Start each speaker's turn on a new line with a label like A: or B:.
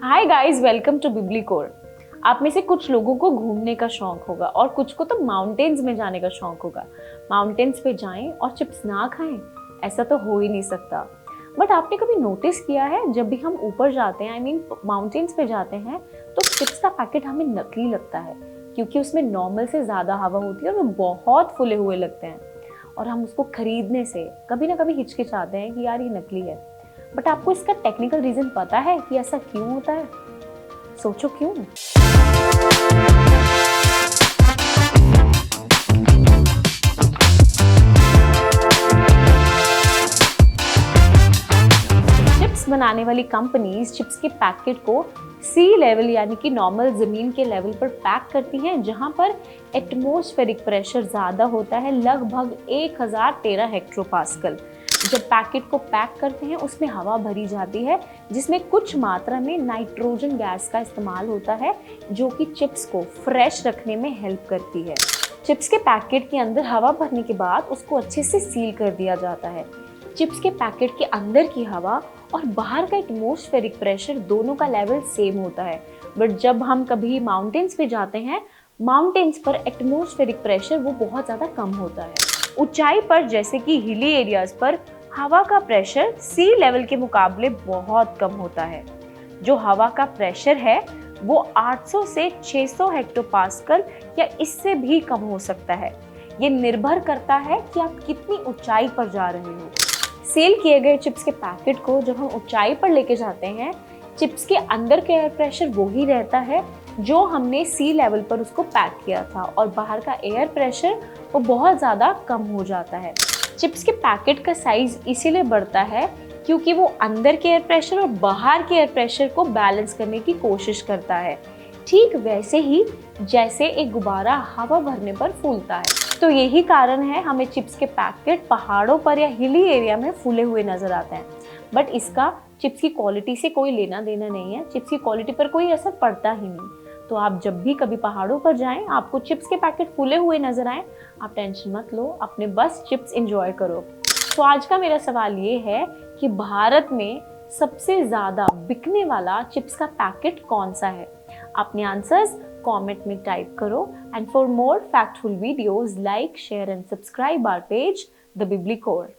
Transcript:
A: Hi guys, welcome to Biblicore. आप में से कुछ लोगों को घूमने का शौक होगा और कुछ को तो माउंटेन्स में जाने का शौक होगा। माउंटेन्स पे जाएं और चिप्स ना खाएं, ऐसा तो हो ही नहीं सकता। बट आपने कभी नोटिस किया है, जब भी हम ऊपर जाते हैं, माउंटेन्स पे जाते हैं, तो चिप्स का पैकेट हमें नकली लगता है, क्योंकि उसमें नॉर्मल से ज़्यादा हवा होती है और वो बहुत फुले हुए लगते हैं। और हम उसको खरीदने से कभी ना कभी हिचकिचाते हैं कि यार ये नकली है। बट आपको इसका टेक्निकल रीजन पता है कि ऐसा क्यों होता है? सोचो क्यों। चिप्स बनाने वाली कंपनीज चिप्स के पैकेट को सी लेवल यानी कि नॉर्मल जमीन के लेवल पर पैक करती हैं, जहां पर एटमॉस्फेरिक प्रेशर ज्यादा होता है, लगभग 1013 हेक्टोपास्कल। जब पैकेट को पैक करते हैं उसमें हवा भरी जाती है, जिसमें कुछ मात्रा में नाइट्रोजन गैस का इस्तेमाल होता है, जो कि चिप्स को फ्रेश रखने में हेल्प करती है। चिप्स के पैकेट के अंदर हवा भरने के बाद उसको अच्छे से सील कर दिया जाता है। चिप्स के पैकेट के अंदर की हवा और बाहर का एटमॉस्फेरिक प्रेशर दोनों का लेवल सेम होता है। बट जब हम कभी माउंटेन्स पे जाते हैं, माउंटेन्स पर एटमॉस्फेरिक प्रेशर वो बहुत ज़्यादा कम होता है। ऊंचाई पर जैसे कि हिली एरियाज पर हवा का प्रेशर सी लेवल के मुकाबले बहुत कम होता है। जो हवा का प्रेशर है वो 800 से 600 हेक्टोपास्कल या इससे भी कम हो सकता है। ये निर्भर करता है कि आप कितनी ऊंचाई पर जा रहे हो। सील किए गए चिप्स के पैकेट को जब हम ऊंचाई पर लेके जाते हैं, चिप्स के अंदर का एयर प्रेशर वही रहता है जो हमने सी लेवल पर उसको पैक किया था, और बाहर का एयर प्रेशर वो बहुत ज़्यादा कम हो जाता है। चिप्स के पैकेट का साइज इसीलिए बढ़ता है क्योंकि वो अंदर के एयर प्रेशर और बाहर के एयर प्रेशर को बैलेंस करने की कोशिश करता है, ठीक वैसे ही जैसे एक गुब्बारा हवा भरने पर फूलता है। तो यही कारण है हमें चिप्स के पैकेट पहाड़ों पर या हिली एरिया में फूले हुए नजर आते हैं। बट इसका चिप्स की क्वालिटी से कोई लेना देना नहीं है, चिप्स की क्वालिटी पर कोई असर पड़ता ही नहीं। तो आप जब भी कभी पहाड़ों पर जाएं, आपको चिप्स के पैकेट फूले हुए नजर आए, आप टेंशन मत लो, अपने बस चिप्स एंजॉय करो। तो आज का मेरा सवाल ये है कि भारत में सबसे ज़्यादा बिकने वाला चिप्स का पैकेट कौन सा है? अपने आंसर्स कमेंट में टाइप करो। And for more factful videos, like, share and subscribe our page the बिब्लिकोर।